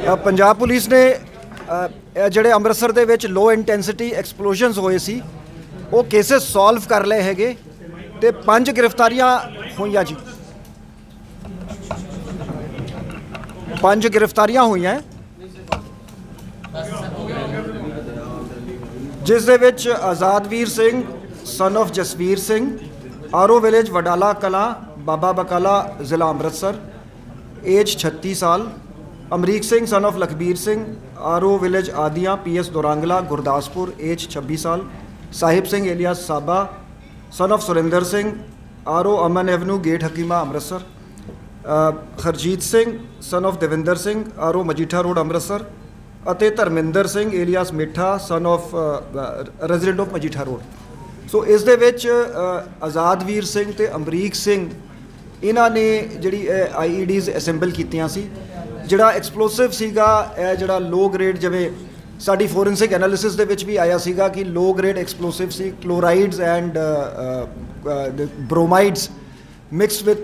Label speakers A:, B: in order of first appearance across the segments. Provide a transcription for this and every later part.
A: Punjab police ने ਜਿਹੜੇ ਅੰਮ੍ਰਿਤਸਰ ਦੇ ਵਿੱਚ ਲੋ ਇੰਟੈਂਸਿਟੀ ਐਕਸਪਲੋਜ਼ਨਸ ਹੋਏ ਸੀ ਉਹ ਕੇਸਿਸ ਸੋਲਵ ਕਰ ਲਏ ਹੈਗੇ ਤੇ 5 ਗ੍ਰਿਫਤਾਰੀਆਂ ਹੋਈਆਂ ਜੀ। 5 ਗ੍ਰਿਫਤਾਰੀਆਂ ਹੋਈਆਂ ਜਿਸ ਦੇ ਵਿੱਚ Azadvir Singh son of Jasvir Singh RO village Wadala Kalan Baba Bakala ਜ਼ਿਲ੍ਹਾ ਅੰਮ੍ਰਿਤਸਰ ਏਜ 36 ਸਾਲ, Amrik Singh son of Lakhbir Singh RO village Adian PS Dorangla Gurdaspur age 26 ਸਾਲ, Sahib Singh alias Saba son of Surinder Singh RO Aman avenue gate Hakima Amritsar, Harjeet Singh son of Davinder Singh RO Majitha road Amritsar ਅਤੇ Dharminder Singh alias Mittha son of resident of Majitha road. ਸੋ ਇਸ ਦੇ ਵਿੱਚ ਆਜ਼ਾਦਵੀਰ ਸਿੰਘ ਤੇ ਅਮਰੀਕ ਸਿੰਘ ਇਹਨਾਂ ਨੇ ਜਿਹੜੀ ਆਈਈਡੀਜ਼ ਅਸੈਂਬਲ ਕੀਤੀਆਂ ਸੀ। ਜਿਹੜਾ ਐਕਸਪਲੋਸਿਵ ਸੀਗਾ ਇਹ ਜਿਹੜਾ ਲੋ ਗ੍ਰੇਡ, ਜਿਵੇਂ ਸਾਡੀ ਫੋਰੈਂਸਿਕ ਐਨਾਲਿਸਿਸ ਦੇ ਵਿੱਚ ਵੀ ਆਇਆ ਸੀਗਾ ਕਿ ਲੋ ਗ੍ਰੇਡ ਐਕਸਪਲੋਸਿਵ ਸੀ, chlorides and bromides mixed with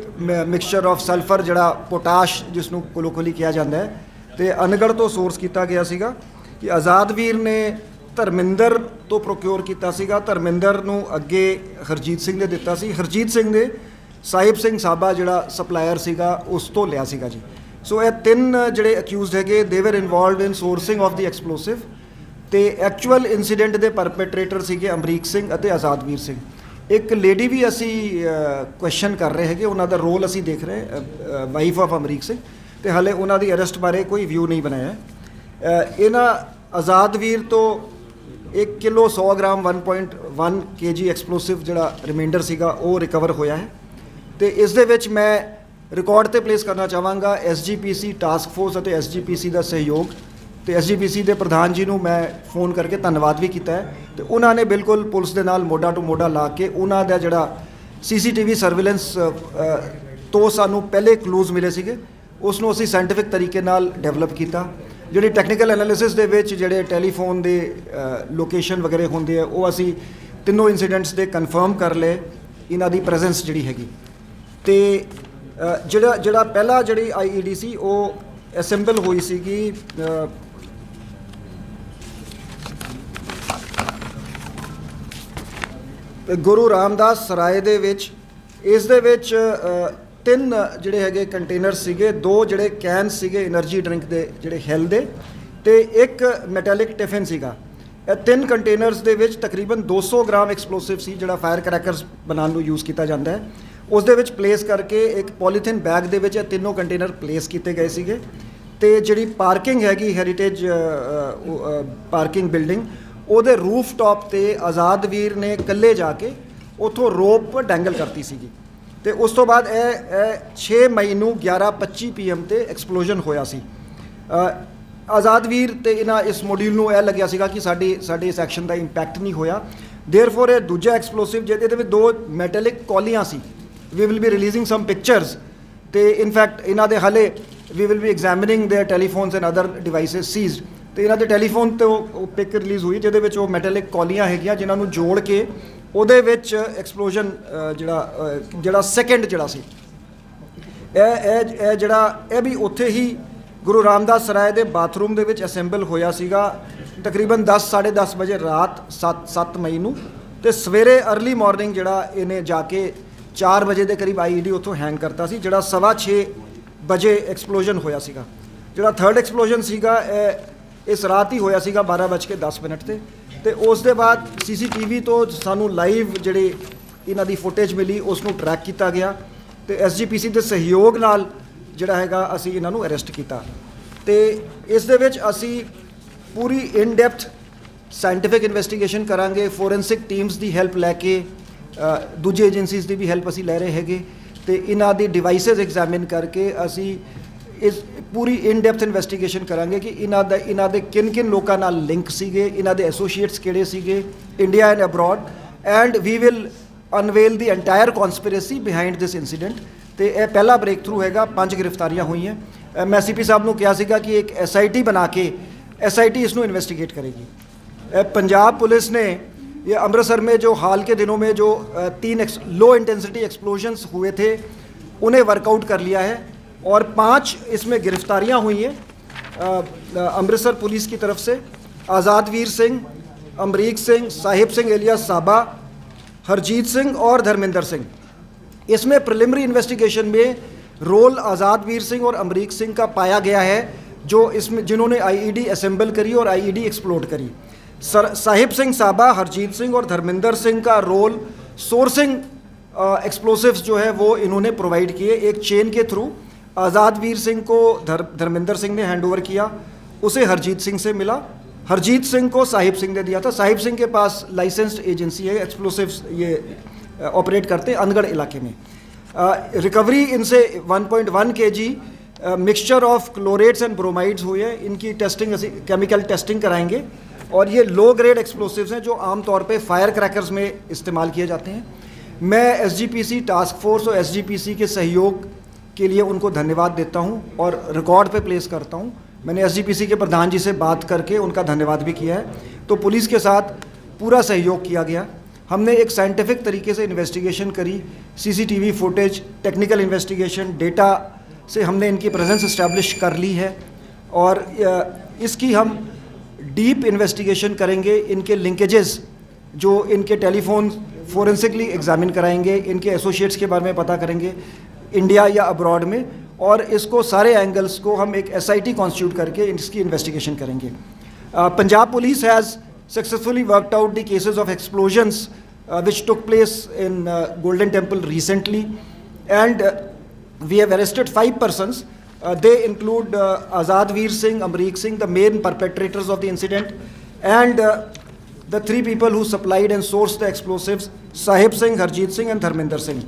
A: mixture of sulphur ਜਿਹੜਾ ਪੋਟਾਸ਼ ਜਿਸ ਨੂੰ ਕੋਲੋਕੋਲੀ ਕਿਹਾ ਜਾਂਦਾ ਹੈ, ਤੇ ਅਨਗੜ੍ਹ ਤੋਂ ਸੋਰਸ ਕੀਤਾ ਗਿਆ ਸੀਗਾ ਕਿ ਆਜ਼ਾਦਵੀਰ ਨੇ ਧਰਮਿੰਦਰ ਤੋਂ ਪ੍ਰੋਕਿਓਰ ਕੀਤਾ ਸੀਗਾ। ਧਰਮਿੰਦਰ ਨੂੰ ਅੱਗੇ ਹਰਜੀਤ ਸਿੰਘ ਨੇ ਦਿੱਤਾ ਸੀ, ਹਰਜੀਤ ਸਿੰਘ ਨੇ ਸਾਹਿਬ ਸਿੰਘ ਸਾਬਾ ਜਿਹੜਾ ਸਪਲਾਇਰ ਸੀਗਾ ਉਸ ਤੋਂ ਲਿਆ ਸੀਗਾ ਜੀ। ਸੋ ਇਹ 3 ਜਿਹੜੇ ਅਕਿਊਜ਼ਡ ਹੈਗੇ ਦੇ ਵਰ involved in sourcing of the explosive ਤੇ ਐਕਚੁਅਲ ਇਨਸੀਡੈਂਟ ਦੇ ਪਰਪੇਟਰੇਟਰ ਸੀਗੇ ਅਮਰੀਕ ਸਿੰਘ ਅਤੇ ਆਜ਼ਾਦਵੀਰ ਸਿੰਘ। ਇੱਕ ਲੇਡੀ ਵੀ ਅਸੀਂ ਕੁਐਸਚਨ ਕਰ ਰਹੇ ਹੈਗੇ, ਉਹਨਾਂ ਦਾ ਰੋਲ ਅਸੀਂ ਦੇਖ ਰਹੇ, ਵਾਈਫ ਆਫ ਅਮਰੀਕ ਸਿੰਘ, ਤੇ ਹਾਲੇ ਉਹਨਾਂ ਦੀ ਅਰੈਸਟ ਬਾਰੇ ਕੋਈ ਵਿਊ ਨਹੀਂ ਬਣਾਇਆ। ਇਹਨਾਂ ਆਜ਼ਾਦਵੀਰ ਤੋਂ 1 ਕਿਲੋ 100 ਗ੍ਰਾਮ 1.1 kg ਐਕਸਪਲੋਸਿਵ ਜਿਹੜਾ ਰਿਮਾਈਂਡਰ ਸੀਗਾ ਉਹ ਰਿਕਵਰ ਹੋਇਆ ਹੈ। ਤੇ ਇਸ ਦੇ ਵਿੱਚ ਮੈਂ ਰਿਕਾਰਡ ਤੇ ਪਲੇਸ ਕਰਨਾ ਚਾਹਾਂਗਾ ਐਸਜੀਪੀਸੀ ਟਾਸਕ ਫੋਰਸ ਅਤੇ ਐਸਜੀਪੀਸੀ ਦਾ ਸਹਿਯੋਗ, ਤੇ ਐਸਜੀਪੀਸੀ ਦੇ ਪ੍ਰਧਾਨ ਜੀ ਨੂੰ ਮੈਂ ਫੋਨ ਕਰਕੇ ਧੰਨਵਾਦ ਵੀ ਕੀਤਾ ਹੈ। ਤੇ ਉਹਨਾਂ ਨੇ ਬਿਲਕੁਲ ਪੁਲਿਸ ਦੇ ਨਾਲ ਮੋਢਾ ਟੂ ਮੋਢਾ ਲਾ ਕੇ ਉਹਨਾਂ ਦਾ ਜਿਹੜਾ ਸੀਸੀਟੀਵੀ ਸਰਵੇਲੈਂਸ ਤੋਂ ਸਾਨੂੰ ਪਹਿਲੇ ਕਲੂਜ਼ ਮਿਲੇ ਸੀਗੇ ਉਸ ਨੂੰ ਅਸੀਂ ਸਾਇੰਟੀਫਿਕ ਤਰੀਕੇ ਨਾਲ ਡਿਵੈਲਪ ਕੀਤਾ। ਜਿਹੜੀ ਟੈਕਨੀਕਲ ਐਨਾਲਿਸਿਸ ਦੇ ਵਿੱਚ ਜਿਹੜੇ ਟੈਲੀਫੋਨ ਦੇ ਲੋਕੇਸ਼ਨ ਵਗੈਰੇ ਹੁੰਦੇ ਆ ਉਹ ਅਸੀਂ ਤਿੰਨੋਂ ਇਨਸੀਡੈਂਟਸ ਦੇ ਕਨਫਰਮ ਕਰ ਲਏ ਇਹਨਾਂ ਦੀ ਪ੍ਰੈਜ਼ੈਂਸ ਜਿਹੜੀ ਹੈਗੀ। ਤੇ ਜਿਹੜਾ ਪਹਿਲਾ ਜਿਹੜੀ ਆਈਈਡੀ ਸੀ ਉਹ ਅਸੈਂਬਲ ਹੋਈ ਸੀਗੀ ਗੁਰੂ ਰਾਮਦਾਸ ਸਰਾਏ ਦੇ ਵਿੱਚ। ਇਸ ਦੇ ਵਿੱਚ 3 ਜਿਹੜੇ ਹੈਗੇ ਕੰਟੇਨਰ ਸੀਗੇ, 2 ਜਿਹੜੇ ਕੈਨ ਸੀਗੇ એનર્ਜੀ ਡਰਿੰਕ ਦੇ ਜਿਹੜੇ ਹੈਲ ਦੇ, ਤੇ 1 ਮੈਟੈਲਿਕ ਟਿਫਨ ਸੀਗਾ। ਇਹ 3 ਕੰਟੇਨਰਸ ਦੇ ਵਿੱਚ ਤਕਰੀਬਨ 200 ਗ੍ਰਾਮ ਐਕਸਪਲੋਸਿਵ ਸੀ ਜਿਹੜਾ ਫਾਇਰ ਕਰੈਕਰਸ ਬਣਾਉਣ ਨੂੰ ਯੂਜ਼ ਕੀਤਾ ਜਾਂਦਾ ਹੈ। ਉਸ ਦੇ ਵਿੱਚ ਪਲੇਸ ਕਰਕੇ ਇੱਕ ਪੋਲੀਥੀਨ ਬੈਗ ਦੇ ਵਿੱਚ ਇਹ ਤਿੰਨੋਂ ਕੰਟੇਨਰ ਪਲੇਸ ਕੀਤੇ ਗਏ ਸੀਗੇ। ਤੇ ਜਿਹੜੀ ਪਾਰਕਿੰਗ ਹੈਗੀ ਹੈਰੀਟੇਜ ਪਾਰਕਿੰਗ ਬਿਲਡਿੰਗ ਉਹਦੇ ਰੂਫ ਟਾਪ ਤੇ ਆਜ਼ਾਦਵੀਰ ਨੇ ਇਕੱਲੇ ਜਾ ਕੇ ਉੱਥੋਂ ਰੋਪ ਡੈਂਗਲ ਕਰਤੀ ਸੀਗੀ। ਤੇ ਉਸ ਤੋਂ ਬਾਅਦ ਇਹ 6 ਮਈ ਨੂੰ 11:25 PM ਤੇ ਐਕਸਪਲੋਜ਼ਨ ਹੋਇਆ ਸੀ। ਆਜ਼ਾਦਵੀਰ ਤੇ ਇਹਨਾਂ ਇਸ ਮੋਡਿਊਲ ਨੂੰ ਇਹ ਲੱਗਿਆ ਸੀਗਾ ਕਿ ਸਾਡੇ ਇਸ ਐਕਸ਼ਨ ਦਾ ਇੰਪੈਕਟ ਨਹੀਂ ਹੋਇਆ। ਦੇਅਰਫੋਰ ਇਹ ਦੂਜਾ ਐਕਸਪਲੋਸਿਵ ਜਿਹਦੇ ਵਿੱਚ 2 ਮੈਟੈਲਿਕ ਕੌਲੀਆਂ ਸੀ, we will be releasing some pictures ਤੇ in fact ਇਹਨਾਂ ਦੇ ਹਾਲੇ we will be examining their telephones and other devices seized। ਤੇ ਇਹਨਾਂ ਦੇ ਟੈਲੀਫੋਨ ਤੋਂ ਉਹ ਪਿਕ ਰਿਲੀਜ਼ ਹੋਈ ਜਿਹਦੇ ਵਿੱਚ ਉਹ ਮੈਟੈਲਿਕ ਕੌਲੀਆਂ ਹੈਗੀਆਂ ਜਿਨ੍ਹਾਂ ਨੂੰ ਜੋੜ ਕੇ ਉਹਦੇ ਵਿੱਚ ਐਕਸਪਲੋਜ਼ਨ ਜਿਹੜਾ ਸੈਕਿੰਡ ਜਿਹੜਾ ਸੀ ਇਹ ਜਿਹੜਾ ਇਹ ਵੀ ਉੱਥੇ ਹੀ ਗੁਰੂ ਰਾਮਦਾਸ ਸਰਾਏ ਦੇ ਬਾਥਰੂਮ ਦੇ ਵਿੱਚ ਅਸੈਂਬਲ ਹੋਇਆ ਸੀਗਾ ਤਕਰੀਬਨ 10-10:30 ਵਜੇ ਰਾਤ 7 ਮਈ ਨੂੰ। ਤੇ ਸਵੇਰੇ ਅਰਲੀ ਮਾਰਨਿੰਗ ਜਿਹੜਾ ਇਹਨੇ ਜਾ ਕੇ 4 ਵਜੇ ਦੇ ਕਰੀਬ ਆਈਈਡੀ ਉੱਥੋਂ ਹੈਂਗ ਕਰਤਾ ਸੀ, ਜਿਹੜਾ 6:15 ਵਜੇ ਐਕਸਪਲੋਜ਼ਨ ਹੋਇਆ ਸੀਗਾ। ਜਿਹੜਾ ਥਰਡ ਐਕਸਪਲੋਜ਼ਨ ਸੀਗਾ ਇਸ ਰਾਤ ਹੀ ਹੋਇਆ ਸੀਗਾ 12:10 ਤੇ। ਤੇ ਉਸ ਦੇ ਬਾਅਦ ਸੀਸੀਟੀਵੀ ਤੋਂ ਸਾਨੂੰ ਲਾਈਵ ਜਿਹੜੇ ਇਹਨਾਂ ਦੀ ਫੁਟੇਜ ਮਿਲੀ ਉਸ ਨੂੰ ਟਰੈਕ ਕੀਤਾ ਗਿਆ ਤੇ ਐਸਜੀਪੀਸੀ ਦੇ ਸਹਿਯੋਗ ਨਾਲ ਜਿਹੜਾ ਹੈਗਾ ਅਸੀਂ ਇਹਨਾਂ ਨੂੰ ਅਰੈਸਟ ਕੀਤਾ। ਤੇ ਇਸ ਦੇ ਵਿੱਚ ਅਸੀਂ ਪੂਰੀ ਇਨ ਡੈਪਥ ਸਾਇੰਟੀਫਿਕ ਇਨਵੈਸਟੀਗੇਸ਼ਨ ਕਰਾਂਗੇ, ਫੋਰੈਂਸਿਕ ਟੀਮਸ ਦੀ ਹੈਲਪ ਲੈ ਕੇ, ਦੂਜੇ ਏਜੰਸੀਜ਼ ਦੀ ਵੀ ਹੈਲਪ ਅਸੀਂ ਲੈ ਰਹੇ ਹੈਗੇ ਤੇ ਇਹਨਾਂ ਦੀ ਡਿਵਾਈਸਿਸ ਐਗਜ਼ਾਮਿਨ ਕਰਕੇ ਅਸੀਂ ਇਸ ਪੂਰੀ ਇਨ ਡੈਪਥ ਇਨਵੈਸਟੀਗੇਸ਼ਨ ਕਰਾਂਗੇ ਕਿ ਇਹਨਾਂ ਦੇ ਕਿਨ ਲੋਕਾਂ ਨਾਲ ਲਿੰਕ ਸੀਗੇ, ਇਹਨਾਂ ਦੇ ਐਸੋਸੀਏਟਸ ਕਿਹੜੇ ਸੀਗੇ India and abroad, and we will unveil the entire conspiracy behind this incident. ਤੇ ਇਹ ਪਹਿਲਾ ਬ੍ਰੇਕ ਥਰੂ ਹੈਗਾ, 5 ਗ੍ਰਿਫਤਾਰੀਆਂ ਹੋਈਆਂ। ਮੈਂ ਸੀਪੀ ਸਾਹਿਬ ਨੂੰ ਕਿਹਾ ਸੀਗਾ ਕਿ ਇੱਕ SIT ਬਣਾ ਕੇ SIT इसको इन्वेस्टिगेट करेगी। पंजाब पुलिस ने ये अमृतसर में जो हाल के दिनों में जो 3 लो इंटेंसिटी एक्सप्लोजन्स हुए थे उन्हें वर्कआउट कर लिया है और 5 इसमें गिरफ्तारियां हुई हैं अमृतसर पुलिस की तरफ से आज़ादवीर सिंह, अमरीक सिंह, साहिब सिंह एलियास साबा, हरजीत सिंह और धर्मेंद्र सिंह। इसमें प्रिलिमिनरी इन्वेस्टिगेशन में रोल आज़ादवीर सिंह और अमरीक सिंह का पाया गया है, जो इसमें जिन्होंने आईईडी असेंबल करी और आईईडी एक्सप्लोड करी। साहिब सिंह साबा, हरजीत सिंह और धर्मेंद्र सिंह का रोल सोर्सिंग एक्सप्लोसिव्स जो है वो इन्होंने प्रोवाइड किए। एक चेन के थ्रू आज़ादवीर सिंह को धर्मेंद्र सिंह ने हैंडओवर किया, उसे हरजीत सिंह से मिला, हरजीत सिंह को साहिब सिंह ने दिया था। साहिब सिंह के पास लाइसेंस्ड एजेंसी है, एक्सप्लोसिव्स ये ऑपरेट करते हैं अनगढ़ इलाके में। रिकवरी इनसे 1.1 kg mixture of chlorates and bromides हुई है। इनकी टेस्टिंग केमिकल टेस्टिंग कराएंगे और ये लो ग्रेड एक्सप्लोसिव्स हैं जो आमतौर पे फायर क्रैकर्स में इस्तेमाल किए जाते हैं। मैं एसजीपीसी टास्क फोर्स और एसजीपीसी के सहयोग के लिए उनको धन्यवाद देता हूं और रिकॉर्ड पे प्लेस करता हूं। मैंने एसजीपीसी के प्रधान जी से बात करके उनका धन्यवाद भी किया है। तो पुलिस के साथ पूरा सहयोग किया गया। हमने एक साइंटिफिक तरीके से इन्वेस्टिगेशन करी, CCTV footage, technical investigation, data से हमने इनकी प्रेजेंस इस्टेब्लिश कर ली है और इसकी हम डीप इन्वेस्टिगेशन करेंगे। इनके लिंकेजेस जो इनके टेलीफोन फोरेंसिकली एग्जामिन कराएंगे, इनके एसोसिएट्स के बारे में पता करेंगे इंडिया या अब्रॉड में, और इसको सारे एंगल्स को हम एक एसआईटी कॉन्स्टिट्यूट करके इसकी इन्वेस्टिगेशन करेंगे। Punjab police has successfully worked out the cases of explosions which took place in Golden Temple recently, and we have arrested 5 persons. They include Azadveer Singh, Amreek Singh, the main perpetrators of the incident, and the 3 people who supplied and sourced the explosives, Sahib Singh, Harjeet Singh and Dharmender Singh.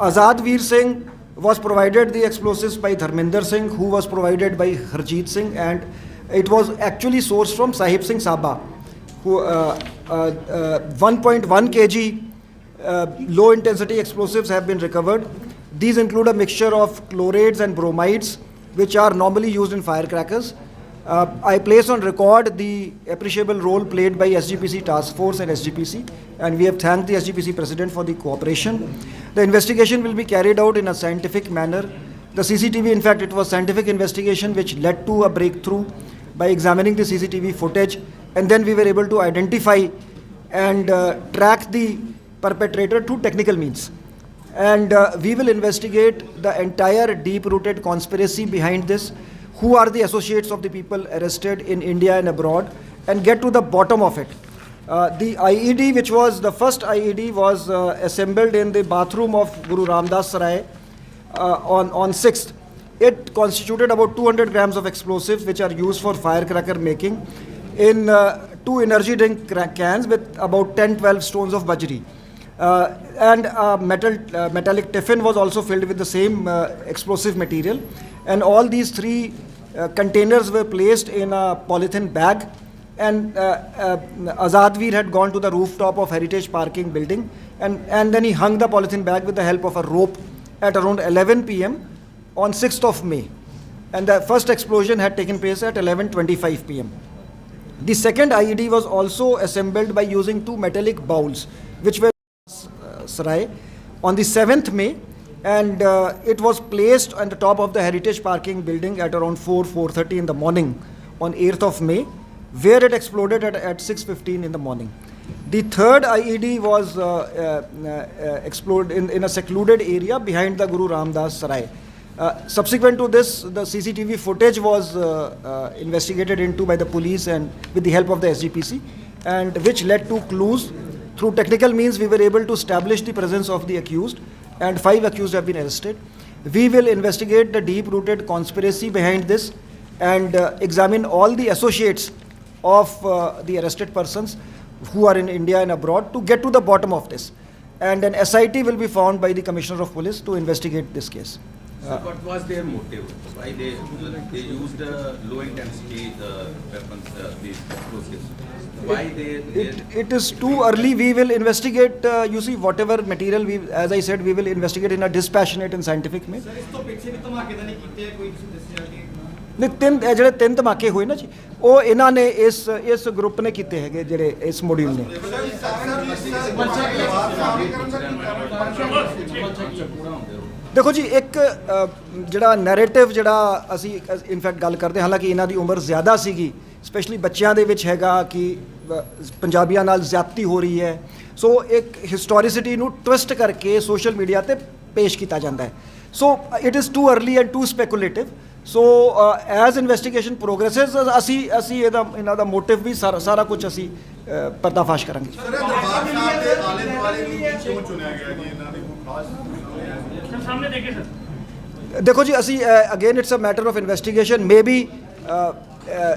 A: Azadveer Singh was provided the explosives by Dharmender Singh, who was provided by Harjeet Singh, and it was actually sourced from Sahib Singh Saba, who 1.1 kg low intensity explosives have been recovered. These include a mixture of chlorades and bromides which are normally used in firecrackers. I place on record the appreciable role played by SGPC Task Force and SGPC, and we have thanked the SGPC President for the cooperation. The investigation will be carried out in a scientific manner. The CCTV, in fact, it was scientific investigation which led to a breakthrough by examining the CCTV footage, and then we were able to identify and track the perpetrator through technical means. And we will investigate the entire deep-rooted conspiracy behind this, who are the associates of the people arrested in India and abroad, and get to the bottom of it. The IED, which was the first IED, was assembled in the bathroom of Guru Ramdas Sarai on 6th. It constituted about 200 grams of explosives which are used for firecracker making in 2 energy drink cans with about 10-12 stones of bajri. And a metallic tiffin was also filled with the same explosive material. And all these 3 containers were placed in a polythene bag. And Azadveer had gone to the rooftop of Heritage Parking building, and then he hung the polythene bag with the help of a rope at around 11 p.m. on 6th of May. And the first explosion had taken place at 11:25 p.m. The second IED was also assembled by using 2 metallic bowls, which were Sarai on the 7th May, and it was placed on the top of the Heritage Parking building at around 4:30 in the morning on 8th of May, where it exploded at 6:15 in the morning. The third IED was exploded in a secluded area behind the Guru Ramdas Sarai. Subsequent to this, the CCTV footage was investigated into by the police and with the help of the SGPC, and which led to clues. Through technical means, we were able to establish the presence of the accused, and 5 accused have been arrested. We will investigate the deep-rooted conspiracy behind this and examine all the associates of the arrested persons who are in India and abroad to get to the bottom of this. And an SIT will be formed by the Commissioner of Police to investigate this case.
B: So what was their motive? Why they used low intensity weapons, these explosives? Why
A: It is too early. We will investigate. You see, whatever material as I said, we will investigate in a dispassionate and scientific way. नहीं 3 ਧਮਾਕੇ ਹੋਏ ਨਾ ਜੀ, ਉਹ ਇਹਨਾਂ ਨੇ ਇਸ group ਨੇ ਕੀਤੇ ਹੈਗੇ, ਜਿਹੜੇ ਇਸ ਮੋਡਿਊਲ ਨੇ। ਦੇਖੋ ਜੀ ਇੱਕ ਜਿਹੜਾ ਨੈਰੇਟਿਵ ਜਿਹੜਾ ਅਸੀਂ ਇਨਫੈਕਟ ਗੱਲ ਕਰਦੇ, ਹਾਲਾਂਕਿ ਇਹਨਾਂ ਦੀ ਉਮਰ ਜ਼ਿਆਦਾ ਸੀਗੀ, ਸਪੈਸ਼ਲੀ ਬੱਚਿਆਂ ਦੇ ਵਿੱਚ ਹੈਗਾ ਕਿ ਪੰਜਾਬੀਆਂ ਨਾਲ ਜ਼ਿਆਦਤੀ ਹੋ ਰਹੀ ਹੈ। ਸੋ ਇੱਕ ਹਿਸਟੋਰੀਸਿਟੀ ਨੂੰ ਟਵਿਸਟ ਕਰਕੇ ਸੋਸ਼ਲ ਮੀਡੀਆ ਤੇ ਪੇਸ਼ ਕੀਤਾ ਜਾਂਦਾ ਹੈ। So it is too early and too speculative. So as investigation progresses ਅਸੀਂ ਇਹਨਾਂ ਦਾ ਮੋਟਿਵ ਵੀ ਸਾਰਾ ਕੁਝ ਅਸੀਂ ਪਰਦਾਫਾਸ਼ ਕਰਾਂਗੇ।
C: ਸਰ ਦਰਬਾਰ ਸਾਹਿਬ ਦੇ ਆਲੇ ਦੁਆਲੇ ਨੂੰ ਕਿਉਂ ਚੁਣਿਆ ਗਿਆ ਜੀ? ਇਹਨਾਂ ਦੇ ਕੋਈ ਖਾਸ ਸਾਹਮਣੇ ਦੇਖੇ ਸਰ।
A: ਦੇਖੋ ਜੀ ਅਸੀਂ again it's a matter of investigation. May be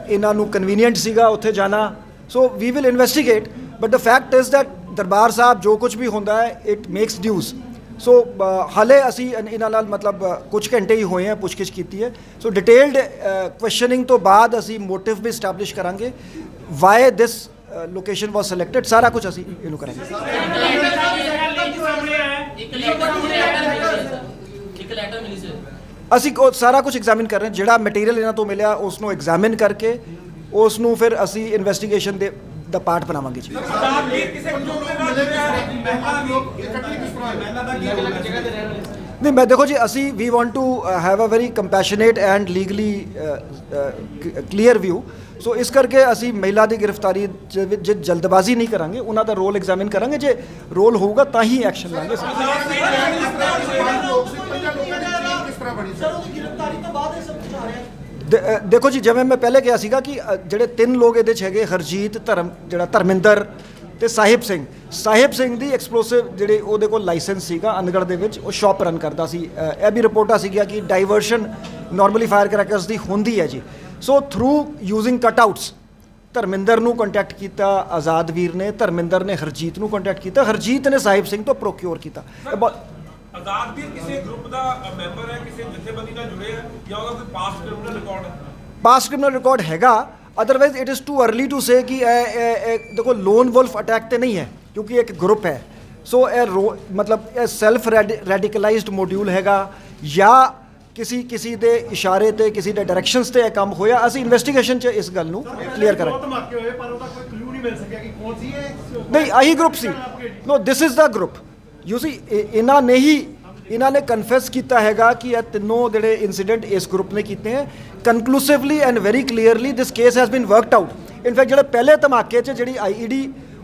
A: ਇਹਨਾਂ ਨੂੰ ਕਨਵੀਨੀਐਂਟ ਸੀਗਾ ਉੱਥੇ ਜਾਣਾ, so we will investigate. But the fact is that Darbar Sahib ਜੋ ਕੁਝ ਵੀ ਹੁੰਦਾ ਹੈ ਇਟ ਮੇਕਸ ਨਿਊਜ਼। ਸੋ ਹਾਲੇ ਅਸੀਂ ਇਹਨਾਂ ਨਾਲ ਮਤਲਬ ਕੁਝ ਘੰਟੇ ਹੀ ਹੋਏ ਹੈ ਪੁੱਛਗਿੱਛ ਕੀਤੀ ਹੈ। ਸੋ ਡਿਟੇਲਡ ਕੁਐਸਚਨਿੰਗ ਤੋਂ ਬਾਅਦ ਅਸੀਂ ਮੋਟਿਵ ਵੀ ਸਟੈਬਲਿਸ਼ ਕਰਾਂਗੇ, ਵਾਈ ਦਿਸ ਲੋਕੇਸ਼ਨ ਵਾਸ ਸਿਲੈਕਟਡ, ਸਾਰਾ ਕੁਝ ਅਸੀਂ ਇਹਨੂੰ ਕਰਾਂਗੇ। ਅਸੀਂ ਸਾਰਾ ਕੁਝ ਐਗਜ਼ਾਮਿਨ ਕਰ ਰਹੇ ਹਾਂ, ਜਿਹੜਾ ਮਟੀਰੀਅਲ ਇਹਨਾਂ ਤੋਂ ਮਿਲਿਆ ਉਸ ਨੂੰ ਐਗਜ਼ਾਮਿਨ ਕਰਕੇ ਉਸ ਨੂੰ ਫਿਰ ਅਸੀਂ ਇਨਵੈਸਟੀਗੇਸ਼ਨ ਦਾ ਪਾਰਟ ਬਣਾਵਾਂਗੇ ਜੀ। ਨਹੀਂ ਮੈਂ ਦੇਖੋ ਜੀ ਅਸੀਂ we want to have a very compassionate and legally clear view. So ਇਸ ਕਰਕੇ ਅਸੀਂ ਮਹਿਲਾ ਦੀ ਗ੍ਰਿਫਤਾਰੀ ਜੇ ਜਲਦਬਾਜ਼ੀ ਨਹੀਂ ਕਰਾਂਗੇ, ਉਹਨਾਂ ਦਾ ਰੋਲ ਐਗਜ਼ਾਮਿਨ ਕਰਾਂਗੇ। ਜੇ ਰੋਲ ਹੋਊਗਾ ਤਾਂ ਹੀ ਐਕਸ਼ਨ ਲਾਂਗੇ। ਦੇਖੋ ਜੀ ਜਿਵੇਂ ਮੈਂ ਪਹਿਲੇ ਕਿਹਾ ਸੀਗਾ ਕਿ ਜਿਹੜੇ 3 ਲੋਕ ਇਹਦੇ 'ਚ ਹੈਗੇ, ਹਰਜੀਤ, ਧਰਮਿੰਦਰ ਤੇ ਸਾਹਿਬ ਸਿੰਘ ਦੀ ਐਕਸਪਲੋਸਿਵ ਜਿਹੜੇ ਉਹਦੇ ਕੋਲ ਲਾਇਸੈਂਸ ਸੀਗਾ ਅਨਗੜ ਦੇ ਵਿੱਚ, ਉਹ ਸ਼ਾਪ ਰਨ ਕਰਦਾ ਸੀ। ਇਹ ਵੀ ਰਿਪੋਰਟਾਂ ਸੀਗੀਆਂ ਕਿ ਡਾਈਵਰਸ਼ਨ ਨਾਰਮਲੀ ਫਾਇਰ ਕਰੈਕਰਸ ਦੀ ਹੁੰਦੀ ਹੈ ਜੀ। ਸੋ ਥਰੂ ਯੂਜ਼ਿੰਗ ਕਟਆਊਟਸ ਧਰਮਿੰਦਰ ਨੂੰ ਕੰਟੈਕਟ ਕੀਤਾ ਆਜ਼ਾਦ ਵੀਰ ਨੇ, ਧਰਮਿੰਦਰ ਨੇ ਹਰਜੀਤ ਨੂੰ ਕੰਟੈਕਟ ਕੀਤਾ, ਹਰਜੀਤ ਨੇ ਸਾਹਿਬ ਸਿੰਘ ਤੋਂ ਪ੍ਰੋਕਿਓਰ ਕੀਤਾ।
D: ਆਜ਼ਾਦ ਵੀਰ ਕਿਸੇ ਗਰੁੱਪ ਦਾ ਮੈਂਬਰ ਹੈ, ਕਿਸੇ ਜਥੇਬੰਦੀ ਨਾਲ ਜੁੜੇ ਹੈ ਜਾਂ ਉਹਦਾ ਕੋਈ ਪਾਸਟ ਕ੍ਰਿਮੀਨਲ ਰਿਕਾਰਡ ਹੈ?
A: ਪਾਸਟ ਕ੍ਰਿਮੀਨਲ ਰਿਕਾਰਡ ਹੈਗਾ, otherwise it is too early to say ਕਿ ਇਹ ਦੇਖੋ ਲੋਨ ਵੁਲਫ ਅਟੈਕ ਤੇ ਨਹੀਂ ਹੈ, ਕਿਉਂਕਿ ਇੱਕ ਗਰੁੱਪ ਹੈ। ਸੋ ਇਹ ਮਤਲਬ ਇਹ ਸੈਲਫ ਰੈਡੀਕਲਾਈਜ਼ਡ ਮੋਡਿਊਲ ਹੈਗਾ ਜਾਂ ਕਿਸੇ ਦੇ ਇਸ਼ਾਰੇ ਤੇ ਕਿਸੇ ਦੇ ਡਾਇਰੈਕਸ਼ਨਸ ਤੇ ਇਹ ਕੰਮ ਹੋਇਆ। ਅਸੀਂ ਇਨਵੈਸਟੀਗੇਸ਼ਨ 'ਚ ਇਸ ਗੱਲ ਨੂੰ ਕਲੀਅਰ ਕਰਾਂਗੇ।
C: ਧਮਾਕੇ ਹੋਏ ਪਰ ਉਹਦਾ ਕੋਈ ਕਲੂ ਨਹੀਂ ਮਿਲ ਸਕਿਆ ਕਿ ਕੌਣ ਸੀ ਇਹ।
A: ਨਹੀਂ ਆਹੀ ਗਰੁੱਪ ਸੀ। No this is the group. You see ਇਹਨਾਂ ਨੇ ਕਨਫੈਸ ਕੀਤਾ ਹੈਗਾ ਕਿ ਇਹ ਤਿੰਨੋਂ ਜਿਹੜੇ ਇਨਸੀਡੈਂਟ ਇਸ ਗਰੁੱਪ ਨੇ ਕੀਤੇ ਹੈ। Conclusively and very clearly this case has been worked out. In fact ਜਿਹੜੇ ਪਹਿਲੇ ਧਮਾਕੇ 'ਚ ਜਿਹੜੀ IED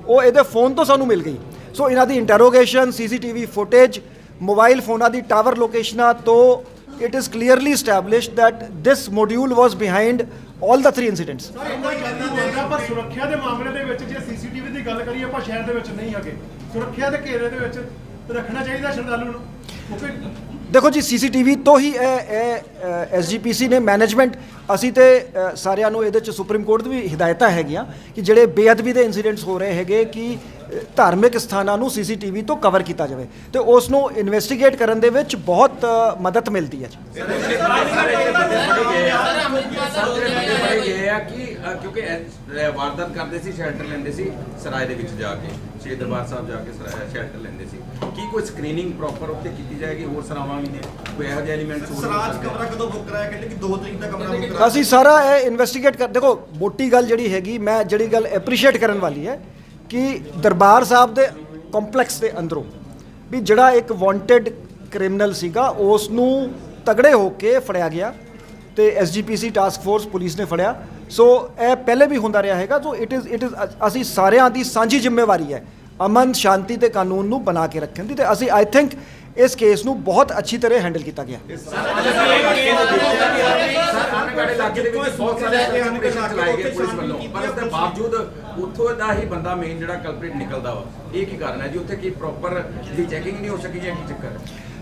A: ਉਹ ਇਹਦੇ ਫੋਨ ਤੋਂ ਸਾਨੂੰ ਮਿਲ ਗਈ। ਸੋ ਇਹਨਾਂ ਦੀ ਇੰਟਰੋਗੇਸ਼ਨ, CCTV ਫੁਟੇਜ, ਮੋਬਾਈਲ ਫੋਨਾਂ ਦੀ ਟਾਵਰ ਲੋਕੇਸ਼ਨਾਂ ਤੋਂ it is clearly established that this module was behind all the 3 incidents.
C: ਪਰ ਸੁਰੱਖਿਆ ਦੇ ਮਾਮਲੇ ਦੇ ਵਿੱਚ ਜੇ CCTV ਦੀ ਗੱਲ ਕਰੀਏ ਆਪਾਂ ਸ਼ਹਿਰ ਦੇ ਵਿੱਚ ਨਹੀਂ ਹੈਗੇ, ਸੁਰੱਖਿਆ ਦੇ ਘੇਰੇ ਦੇ ਵਿੱਚ ਰੱਖਣਾ ਚਾਹੀਦਾ ਸ਼ਰਧਾਲੂ ਨੂੰ।
A: ਦੇਖੋ ਜੀ CCTV ਤੋਂ ਹੀ SGPC ਨੇ ਮੈਨੇਜਮੈਂਟ, ਅਸੀਂ ਤੇ ਸਾਰਿਆਂ ਨੂੰ ਇਹਦੇ 'ਚ ਸੁਪਰੀਮ ਕੋਰਟ ਦੀ ਵੀ ਹਿਦਾਇਤਾਂ ਹੈਗੀਆਂ ਕਿ ਜਿਹੜੇ ਬੇਅਦਬੀ ਦੇ ਇਨਸੀਡੈਂਟਸ ਹੋ ਰਹੇ ਹੈਗੇ ਕਿ ਧਾਰਮਿਕ ਸਥਾਨਾਂ ਨੂੰ CCTV ਤੋਂ ਕਵਰ ਕੀਤਾ ਜਾਵੇ ਤੇ ਉਸ ਨੂੰ ਇਨਵੈਸਟੀਗੇਟ ਕਰਨ ਦੇ ਵਿੱਚ ਬਹੁਤ ਮਦਦ ਮਿਲਦੀ ਹੈ ਜੀ।
B: ਕਿਉਂਕਿ ਵਾਰਦਾਤ ਕਰਦੇ ਸੀ, ਸ਼ੈਲਟਰ ਲੈਂਦੇ ਸੀ ਸਰਾਏ ਦੇ ਵਿੱਚ ਜਾ ਕੇ, ਸ਼੍ਰੀ ਦਰਬਾਰ ਸਾਹਿਬ ਜਾ ਕੇ ਸ਼ੈਲਟਰ ਲੈਂਦੇ ਸੀ। ਕੀ ਕੋਈ ਸਕਰੀਨਿੰਗ ਪ੍ਰੋਪਰ ਉੱਤੇ ਕੀਤੀ ਜਾਏਗੀ? ਹੋਰ ਸਰਾਵਾਂ ਵੀ ਨੇ, ਕੋਈ ਇਹੋ ਜਿਹੇ ਐਲੀਮੈਂਟਸ?
C: ਸਰਾਜ ਕਮਰਾ ਕਦੋਂ ਬੁੱਕ ਕਰਾਇਆ? ਕਹਿੰਦੇ ਕਿ 2 ਤਰੀਕ ਦਾ ਕਮਰਾ ਬੁੱਕ ਕਰਾਇਆ।
A: ਅਸੀਂ ਸਾਰਾ ਇਹ ਇਨਵੈਸਟੀਗੇਟ ਕਰ। ਦੇਖੋ ਮੋਟੀ ਗੱਲ ਜਿਹੜੀ ਹੈਗੀ, ਮੈਂ ਜਿਹੜੀ ਗੱਲ ਐਪਰੀਸ਼ੀਏਟ ਕਰਨ ਵਾਲੀ ਹੈ ਕਿ ਦਰਬਾਰ ਸਾਹਿਬ ਦੇ ਕੰਪਲੈਕਸ ਦੇ ਅੰਦਰੋਂ ਵੀ ਜਿਹੜਾ ਇੱਕ ਵਾਂਟਡ ਕ੍ਰਿਮੀਨਲ ਸੀਗਾ ਉਸ ਨੂੰ ਤਗੜੇ ਹੋ ਕੇ ਫੜਿਆ ਗਿਆ ਤੇ SGPC ਟਾਸਕ ਫੋਰਸ ਪੁਲਿਸ ਨੇ ਫੜਿਆ। ਸੋ ਇਹ ਪਹਿਲੇ ਵੀ ਹੁੰਦਾ ਰਿਹਾ ਹੈਗਾ। ਸੋ ਇਟ ਇਜ਼ ਅਸੀਂ ਸਾਰਿਆਂ ਦੀ ਸਾਂਝੀ ਜ਼ਿੰਮੇਵਾਰੀ ਹੈ ਅਮਨ, ਸ਼ਾਂਤੀ ਤੇ ਕਾਨੂੰਨ ਨੂੰ ਬਣਾ ਕੇ ਰੱਖਣ ਦੀ, ਤੇ ਅਸੀਂ ਆਈ ਥਿੰਕ ਇਸ ਕੇਸ ਨੂੰ ਬਹੁਤ ਅੱਛੀ ਤਰ੍ਹਾਂ ਹੈਂਡਲ ਕੀਤਾ ਗਿਆ।
B: ਬਾਵਜੂਦ ਉੱਥੋਂ ਦਾ ਹੀ ਬੰਦਾ ਮੇਨ ਜਿਹੜਾ ਕਲਪ੍ਰਿਟ ਨਿਕਲਦਾ ਵਾ, ਇਹ ਕੀ ਕਾਰਨ ਹੈ ਜੀ? ਉੱਥੇ ਕੀ ਪ੍ਰੋਪਰ ਦੀ ਚੈਕਿੰਗ ਨਹੀਂ ਹੋ ਸਕੀ ਜਾਂ ਕੀ ਚੱਕਰ ਹੈ?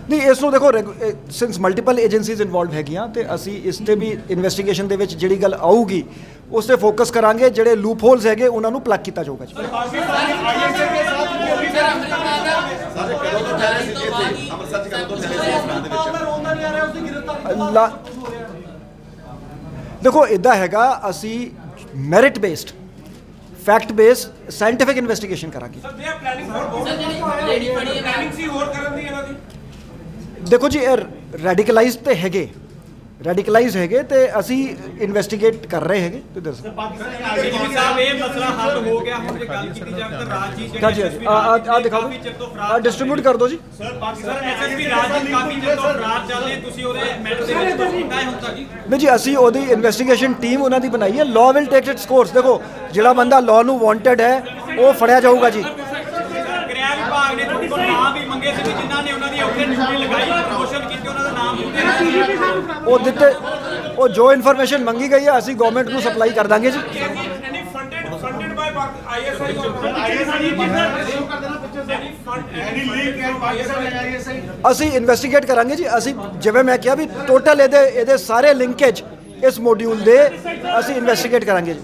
A: ਨਹੀਂ ਇਸ ਨੂੰ ਦੇਖੋ ਸਿੰਸ ਮਲਟੀਪਲ ਏਜੰਸੀਜ਼ ਇਨਵੋਲਵ ਹੈਗੀਆਂ ਤੇ ਅਸੀਂ ਇਸ ਤੇ ਵੀ ਇਨਵੈਸਟੀਗੇਸ਼ਨ ਦੇ ਵਿੱਚ ਜਿਹੜੀ ਗੱਲ ਆਊਗੀ ਉਸ ਤੇ ਫੋਕਸ ਕਰਾਂਗੇ। ਜਿਹੜੇ ਲੂਪ ਹੋਲਸ ਹੈਗੇ ਉਹਨਾਂ ਨੂੰ ਪਲੱਗ ਕੀਤਾ ਜਾਊਗਾ ਜੀ। ਦੇਖੋ ਇੱਦਾਂ ਹੈਗਾ, ਅਸੀਂ merit based, fact based scientific investigation ਕਰਾਂਗੇ। ਦੇਖੋ ਜੀ ਇਹ ਰੈਡੀਕਲਾਈਜ਼ਡ ਤੇ ਹੈਗੇ, ਰੈਡੀਕਲਾਈਜ਼ ਹੈਗੇ ਤੇ ਅਸੀਂ ਇਨਵੈਸਟੀਗੇਟ ਕਰ ਰਹੇ ਹੈਗੇ ਤੇ ਦੱਸ
E: ਜੀ ਸਾਹਿਬ ਇਹ ਮਸਲਾ ਹੱਲ ਹੋ ਗਿਆ ਹੁਣ ਜੇ ਗੱਲ ਕੀਤੀ ਜਾਵੇ ਤਾਂ ਰਾਜਜੀਤ
A: ਹਾਂਜੀ ਆ ਦਿਖਾਓ ਆ ਡਿਸਟ੍ਰੀਬਿਊਟ ਕਰ ਦਿਓ ਜੀ
E: ਸਰ ਐਸਐਸਪੀ ਰਾਜਜੀਤ ਕਾਫੀ ਚਿਰ ਤੋਂ ਫਰਾਰ ਚੱਲਦੇ ਤੁਸੀਂ ਉਹਦੇ ਮੈਟਰ ਦੇ ਵਿੱਚ ਕੁਝ ਕੀਤਾ ਹੈ ਹੁਣ ਤੱਕ ਜੀ
A: ਨਹੀਂ ਜੀ ਅਸੀਂ ਉਹਦੀ ਇਨਵੈਸਟੀਗੇਸ਼ਨ ਟੀਮ ਉਹਨਾਂ ਦੀ ਬਣਾਈ ਹੈ law will take it's course ਦੇਖੋ ਜਿਹੜਾ ਬੰਦਾ ਲਾਅ ਨੂੰ ਵਾਂਟਡ ਹੈ ਉਹ ਫੜਿਆ ਜਾਊਗਾ ਜੀ
E: ਗ੍ਰਹਿ ਵਿਭਾਗ ਨੇ ਤੁਹਾਡੇ ਕੋਲ ਨਾਮ ਵੀ ਮੰਗੇ ਸੀ ਜਿਨ੍ਹਾਂ ਨੇ ਉਹਨਾਂ ਦੀ ਉੱਥੇ ਡਿਊਟੀ ਲਗਾਈ ਪ੍ਰਮੋਸ਼ਨ ਕੀਤੀ ਉਹਨਾਂ ਦਾ ਨਾਮ ਦਿੱਤੇ
A: ਉਹ ਦਿੱਤੇ ਉਹ ਜੋ ਇਨਫੋਰਮੇਸ਼ਨ ਮੰਗੀ ਗਈ ਹੈ ਅਸੀਂ ਗਵਰਨਮੈਂਟ ਨੂੰ ਸਪਲਾਈ ਕਰ ਦਾਂਗੇ ਜੀ
D: any funded by ISI or
A: ਅਸੀਂ ਇਨਵੈਸਟੀਗੇਟ ਕਰਾਂਗੇ ਜੀ ਅਸੀਂ ਜਿਵੇਂ ਮੈਂ ਕਿਹਾ ਵੀ ਟੋਟਲ ਇਹਦੇ ਸਾਰੇ ਲਿੰਕੇਜ ਇਸ ਮੋਡਿਊਲ ਦੇ ਅਸੀਂ ਇਨਵੈਸਟੀਗੇਟ ਕਰਾਂਗੇ ਜੀ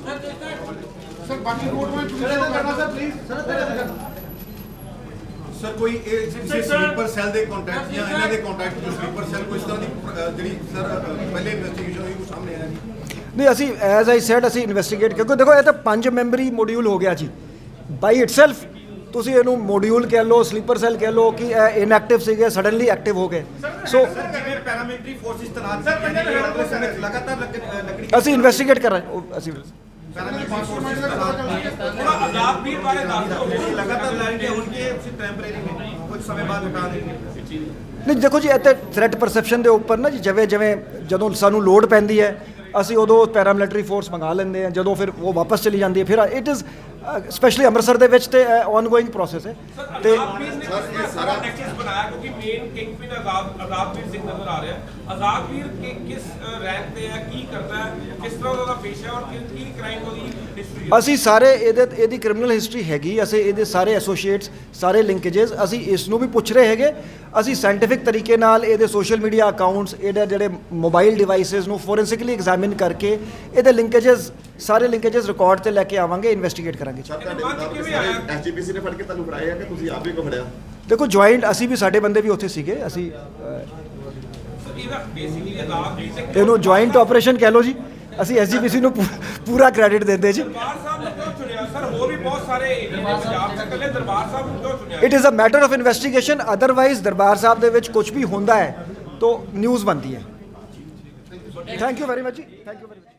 F: ਸਰ ਕੋਈ ਇਹ ਕਿਸੇ ਸਲੀਪਰ ਸੈੱਲ ਦੇ ਕੰਟੈਕਟ ਜਾਂ ਇਹਨਾਂ ਦੇ ਕੰਟੈਕਟ ਜੋ ਸਲੀਪਰ ਸੈੱਲ ਕੋਈ ਇਸ ਤਰ੍ਹਾਂ ਦੀ ਜਿਹੜੀ ਸਰ ਪਹਿਲੇ ਇਨਵੈਸਟੀਗੇਸ਼ਨ ਹੋਈ ਉਹ ਸਾਹਮਣੇ ਆਇਆ ਜੀ
A: ਨਹੀਂ ਅਸੀਂ ਐਜ਼ ਆਈ ਸੈਡ ਅਸੀਂ ਇਨਵੈਸਟੀਗੇਟ ਕਿਉਂਕਿ ਦੇਖੋ ਇਹ ਤਾਂ 5 ਮੈਂਬਰੀ ਮੋਡਿਊਲ ਹੋ ਗਿਆ ਜੀ ਬਾਈ ਇਟਸੈਲਫ ਤੁਸੀਂ ਇਹਨੂੰ ਮੋਡਿਊਲ ਕਹਿ ਲਓ ਸਲੀਪਰ ਸੈੱਲ ਕਹਿ ਲਓ ਕਿ ਇਹ ਇਨਐਕਟਿਵ ਸੀਗੇ ਸਡਨਲੀ ਐਕਟਿਵ ਹੋ ਗਏ ਸੋ
F: ਜਿਵੇਂ ਪੈਰਾਮਿਲਟਰੀ ਫੋਰਸਿਸ ਤਨਾਤ ਕੀਤੀਆਂ ਗਈਆਂ ਉਸ ਸਮੇਂ ਲਗਾਤਾਰ ਲੱਕੜੀ
A: ਅਸੀਂ ਇਨਵੈਸਟੀਗੇਟ ਕਰ ਰਹੇ ਉਹ ਅਸੀਂ
F: ਪੈਰਾਮਿਲਟਰੀ ਫੋਰਸਿਸ ਤਨਾਤ
D: थोड़ा आजाद भीड़ बारे दस दो
F: ਲਗਾਤਾਰ ਲਾਈਨਗੇ ਹੁਣ ਕਿ ਉਸੇ ਟੈਂਪਰੇਰੀ में ਕੁਝ ਸਮੇਂ ਬਾਅਦ ਹਟਾ ਦੇਣਗੇ
A: ਨਹੀਂ ਦੇਖੋ ਜੀ ਇੱਥੇ ਥ੍ਰੈਟ ਪਰਸੈਪਸ਼ਨ ਦੇ ਉੱਪਰ ਨਾ ਜੀ ਜਿਵੇਂ ਜਿਵੇਂ ਜਦੋਂ ਸਾਨੂੰ ਲੋਡ ਪੈਂਦੀ ਹੈ ਅਸੀਂ ਉਦੋਂ ਪੈਰਾਮਿਲਟਰੀ ਫੋਰਸ ਮੰਗਾ ਲੈਂਦੇ ਹਾਂ ਜਦੋਂ ਫਿਰ ਉਹ ਵਾਪਸ ਚਲੀ ਜਾਂਦੀ ਹੈ ਫਿਰ ਇਟ ਇਜ਼ ਸਪੈਸ਼ਲੀ ਅੰਮ੍ਰਿਤਸਰ ਦੇ ਵਿੱਚ ਤੇ ਆਨਗੋਇੰਗ ਪ੍ਰੋਸੈਸ ਹੈ ਤੇ
D: ये सारा नेक्सस बनाया क्योंकि मेन किंग पिन आजादवीर सिंह नजर आ रहा है आजादवीर के किस रैंक पे है की करता है किस तरह ਉਹਦਾ ਪੇਸ਼ਾ ਔਰ ਕੀ ਕ੍ਰਾਈਮ ਉਹਦੀ ਹਿਸਟਰੀ
A: ਅਸੀਂ ਸਾਰੇ ਇਹਦੀ ਕ੍ਰਿਮੀਨਲ ਹਿਸਟਰੀ ਹੈਗੀ ਅਸੀਂ ਇਹਦੇ ਸਾਰੇ ਐਸੋਸੀਏਟਸ ਸਾਰੇ ਲਿੰਕੇजेस ਅਸੀਂ ਇਸ ਨੂੰ ਵੀ ਪੁੱਛ ਰਹੇ ਹੈਗੇ ਅਸੀਂ ਸਾਇੰਟੀਫਿਕ ਤਰੀਕੇ ਨਾਲ ਇਹਦੇ ਸੋਸ਼ਲ ਮੀਡੀਆ ਅਕਾਊਂਟਸ ਇਹਦੇ ਜਿਹੜੇ ਮੋਬਾਈਲ ਡਿਵਾਈਸਸ ਨੂੰ ਫੋਰੈਂਸਿਕਲੀ ਐਗਜ਼ਾਮਿਨ ਕਰਕੇ ਇਹਦੇ ਲਿੰਕੇजेस ਸਾਰੇ ਲਿੰਕੇजेस ਰਿਕਾਰਡ ਤੇ ਲੈ ਕੇ ਆਵਾਂਗੇ ਇਨਵੈਸਟੀਗੇਟ ਕਰਾਂਗੇ
G: ਐਸਜੀਪੀਸੀ ਨੇ ਫੜ ਕੇ ਤੁਹਾਨੂੰ ਫੜਾਇਆ ਕਿ ਤੁਸੀਂ ਆਪ ਹੀ ਕੋ ਫੜਿਆ
A: ਦੇਖੋ ਜੁਆਇੰਟ ਅਸੀਂ ਵੀ ਸਾਡੇ ਬੰਦੇ ਵੀ ਉੱਥੇ ਸੀਗੇ ਅਸੀਂ
D: ਇਹਦਾ ਬੇਸਿਕਲੀ ਆਜ਼ਾਦਵੀਰ ਸਿੰਘ
A: ਇਹਨੂੰ ਜੁਆਇੰਟ ਆਪਰੇਸ਼ਨ ਕਹਿ ਲਓ ਜੀ ਅਸੀਂ ਐਸਜੀਪੀਸੀ ਨੂੰ ਪੂਰਾ ਕ੍ਰੈਡਿਟ ਦਿੰਦੇ ਜੀ
D: ਦਰਬਾਰ ਸਾਹਿਬ ਨੂੰ ਕਿਉਂ ਚੁਣਿਆ ਸਰ ਹੋਰ ਵੀ ਬਹੁਤ ਸਾਰੇ ਏਰੀਆ ਨੇ ਪੰਜਾਬ ਚ ਇਕੱਲੇ ਦਰਬਾਰ ਸਾਹਿਬ ਨੂੰ ਕਿਉਂ ਚੁਣਿਆ
A: it is a matter of investigation otherwise Darbar Sahib ਦੇ ਵਿੱਚ ਕੁਝ ਵੀ ਹੁੰਦਾ ਹੈ ਤਾਂ ਨਿਊਜ਼ ਬਣਦੀ ਹੈ ਥੈਂਕ ਯੂ ਵੈਰੀ ਮਚ ਜੀ ਥੈਂਕ ਯੂ ਵੈਰੀ ਮਚ